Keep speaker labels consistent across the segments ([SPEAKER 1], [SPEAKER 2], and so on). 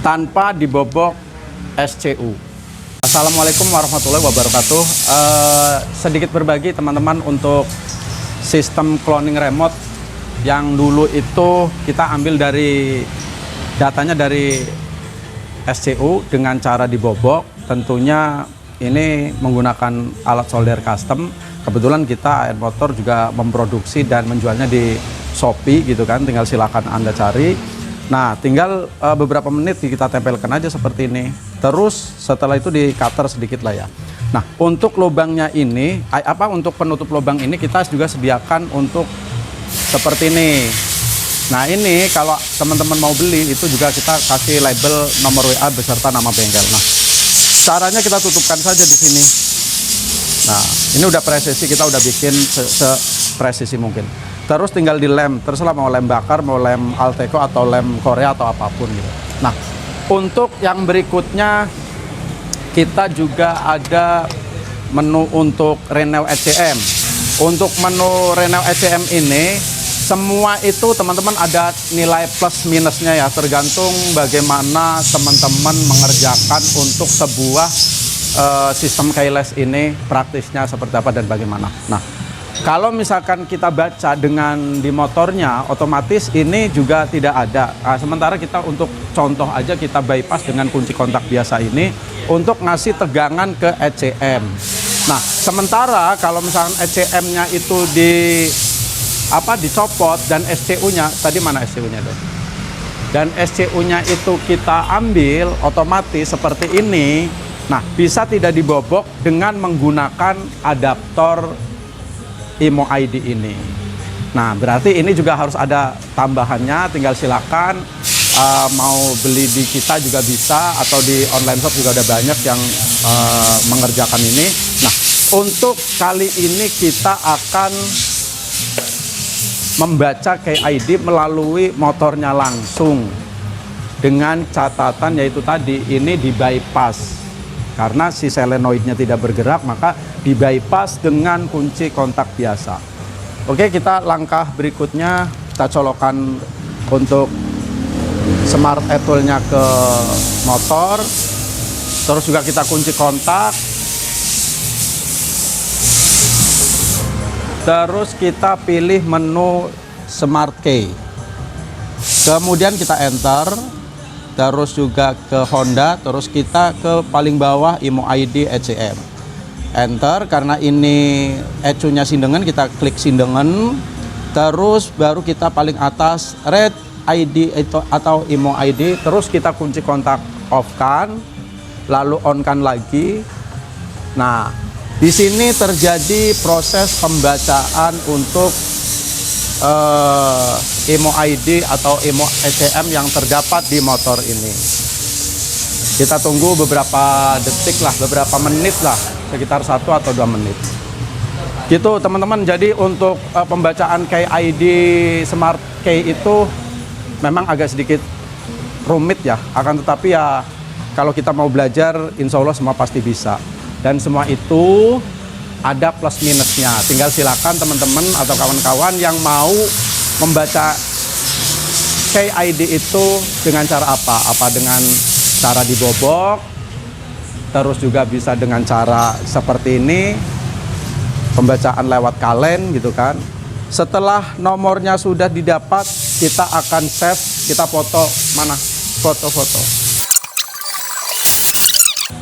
[SPEAKER 1] tanpa dibobok SCU. Assalamualaikum warahmatullahi wabarakatuh. Sedikit berbagi teman-teman untuk sistem cloning remote yang dulu itu kita ambil dari datanya dari SCU dengan cara dibobok. Tentunya ini menggunakan alat solder custom. Kebetulan kita AN Motor juga memproduksi dan menjualnya di Shopee gitu kan, tinggal silakan Anda cari. Nah, tinggal beberapa menit kita tempelkan aja seperti ini. Terus setelah itu di cutter sedikit lah ya. Nah, untuk lubangnya ini, untuk penutup lubang ini kita juga sediakan untuk seperti ini. Nah, ini kalau teman-teman mau beli itu juga kita kasih label nomor WA beserta nama bengkel. Nah, caranya kita tutupkan saja di sini. Nah, ini udah presisi, kita udah bikin sepresisi mungkin. Terus tinggal dilem, terserah mau lem bakar, mau lem Alteco atau lem Korea atau apapun gitu. Nah, untuk yang berikutnya kita juga ada menu untuk Renew ECM. Untuk menu Renew ECM ini semua itu teman-teman ada nilai plus minusnya ya, tergantung bagaimana teman-teman mengerjakan untuk sebuah sistem keyless ini praktisnya seperti apa dan bagaimana. Nah, kalau misalkan kita baca dengan di motornya, otomatis ini juga tidak ada. Nah, sementara kita untuk contoh aja kita bypass dengan kunci kontak biasa ini untuk ngasih tegangan ke ECM. Nah, sementara kalau misalkan ECM-nya itu dicopot dan SCU-nya, tadi mana SCU-nya dong? Dan SCU-nya itu kita ambil otomatis seperti ini. Nah, bisa tidak dibobok dengan menggunakan adaptor IMO ID ini. Nah, berarti ini juga harus ada tambahannya, tinggal silakan mau beli di kita juga bisa, atau di online shop juga ada banyak yang mengerjakan ini. Nah, untuk kali ini kita akan membaca KID melalui motornya langsung dengan catatan yaitu tadi ini di bypass. Karena si solenoidnya tidak bergerak, maka di bypass dengan kunci kontak biasa. Oke, kita langkah berikutnya kita colokan untuk smart e-toolnya ke motor. Terus juga kita kunci kontak. Terus kita pilih menu smart key. Kemudian kita enter. Terus juga ke Honda, terus kita ke paling bawah IMO ID ECM. Enter, karena ini ECU-nya sindengan, kita klik sindengan. Terus baru kita paling atas red ID itu atau IMO ID, terus kita kunci kontak off kan, lalu on kan lagi. Nah, di sini terjadi proses pembacaan untuk IMO ID atau IMO ECM yang terdapat di motor ini. Kita tunggu beberapa detik lah, beberapa menit lah, sekitar 1 atau 2 menit. Gitu teman-teman. Jadi untuk pembacaan KID Smart Key itu memang agak sedikit rumit ya. Akan tetapi ya kalau kita mau belajar, insya Allah semua pasti bisa. Dan semua itu ada plus minusnya. Tinggal silakan teman-teman atau kawan-kawan yang mau membaca KID itu dengan cara apa? Apa dengan cara dibobok, terus juga bisa dengan cara seperti ini, pembacaan lewat kalen gitu kan. Setelah nomornya sudah didapat, kita akan save, kita foto, mana foto-foto.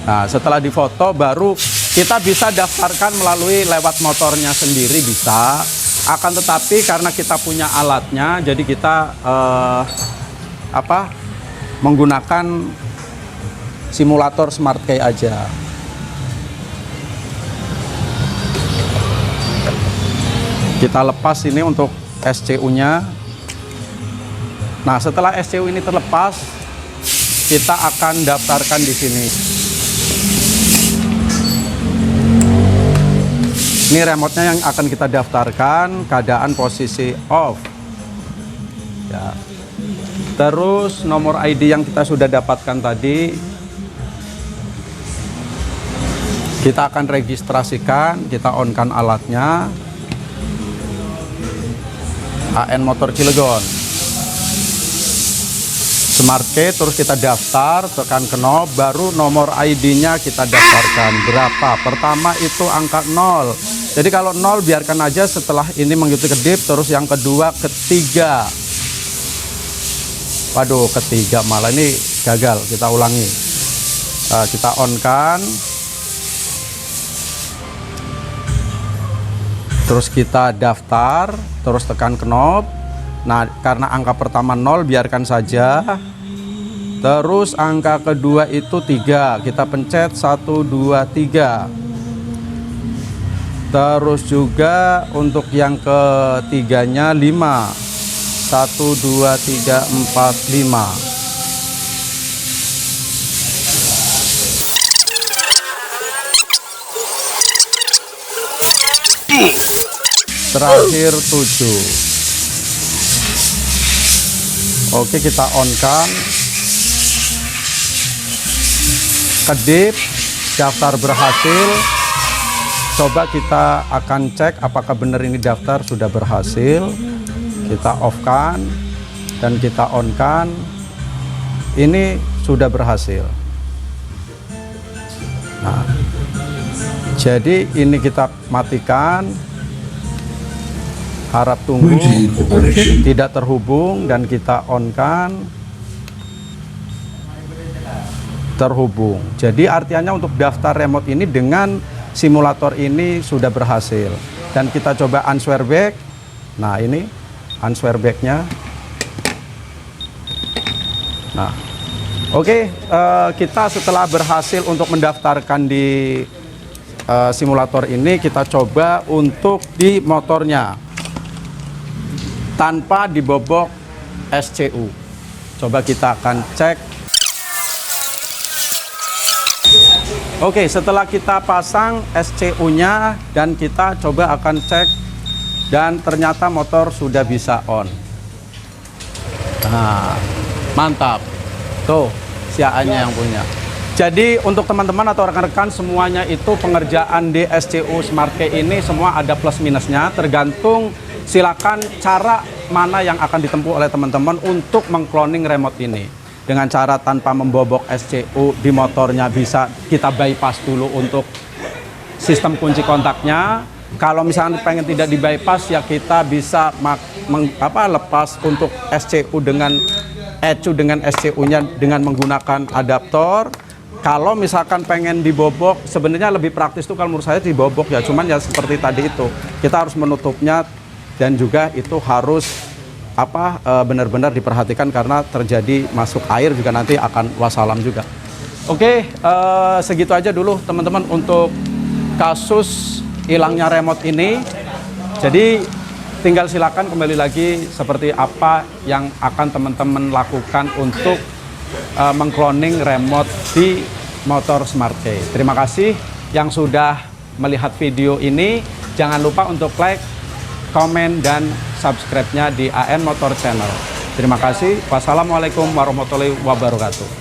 [SPEAKER 1] Nah, setelah difoto baru kita bisa daftarkan melalui lewat motornya sendiri bisa. Akan tetapi karena kita punya alatnya, jadi kita menggunakan simulator Smart Key aja. Kita lepas ini untuk SCU-nya. Nah, setelah SCU ini terlepas, kita akan daftarkan di sini. Ini remote-nya yang akan kita daftarkan, keadaan posisi off. Ya. Terus nomor ID yang kita sudah dapatkan tadi, kita akan registrasikan, kita on-kan alatnya. AN Motor Cilegon. Smart Key, terus kita daftar, tekan knob, baru nomor ID-nya kita daftarkan. Berapa? Pertama itu angka 0. Jadi kalau 0 biarkan aja, setelah ini mengikuti kedip. Terus yang kedua, ketiga. Waduh, ketiga malah ini gagal. Kita ulangi. Kita on kan. Terus kita daftar, terus tekan knob. Nah, karena angka pertama 0 biarkan saja. Terus angka kedua itu 3. Kita pencet 1 2 3. Terus juga untuk yang ketiganya 5. 1 2 3 4 5. Terakhir 7. Oke, kita on kan. Kedip, daftar berhasil. Coba kita akan cek apakah benar ini daftar sudah berhasil. Kita off kan dan kita on kan. Ini sudah berhasil. Nah, jadi ini kita matikan. Harap tunggu, tidak terhubung, dan kita on kan, terhubung. Jadi artinya untuk daftar remote ini dengan simulator ini sudah berhasil. Dan kita coba answer back. Nah, ini answer back-nya. Nah, oke, kita setelah berhasil untuk mendaftarkan di simulator ini, kita coba untuk di motornya tanpa dibobok SCU. Coba kita akan cek. Oke, setelah kita pasang SCU-nya dan kita coba akan cek, dan ternyata motor sudah bisa on. Nah, mantap. Tuh, siaannya yang punya. Jadi untuk teman-teman atau rekan-rekan semuanya itu pengerjaan di SCU Smart Key ini semua ada plus minusnya, tergantung silakan cara mana yang akan ditempuh oleh teman-teman untuk mengcloning remote ini. Dengan cara tanpa membobok SCU di motornya, bisa kita bypass dulu untuk sistem kunci kontaknya. Kalau misalnya pengen tidak di bypass, ya kita bisa lepas untuk SCU dengan ECU dengan SCU-nya dengan menggunakan adaptor. Kalau misalkan pengen dibobok, sebenarnya lebih praktis tuh kalau menurut saya dibobok ya, cuman ya seperti tadi itu kita harus menutupnya. Dan juga itu harus benar-benar diperhatikan karena terjadi masuk air juga nanti akan wassalam juga. Oke, segitu aja dulu teman-teman untuk kasus hilangnya remote ini. Jadi tinggal silakan kembali lagi seperti apa yang akan teman-teman lakukan untuk mengcloning remote di motor Smart Key. Terima kasih yang sudah melihat video ini. Jangan lupa untuk like, komen, dan subscribe-nya di AN Motor Channel. Terima kasih. Wassalamualaikum warahmatullahi wabarakatuh.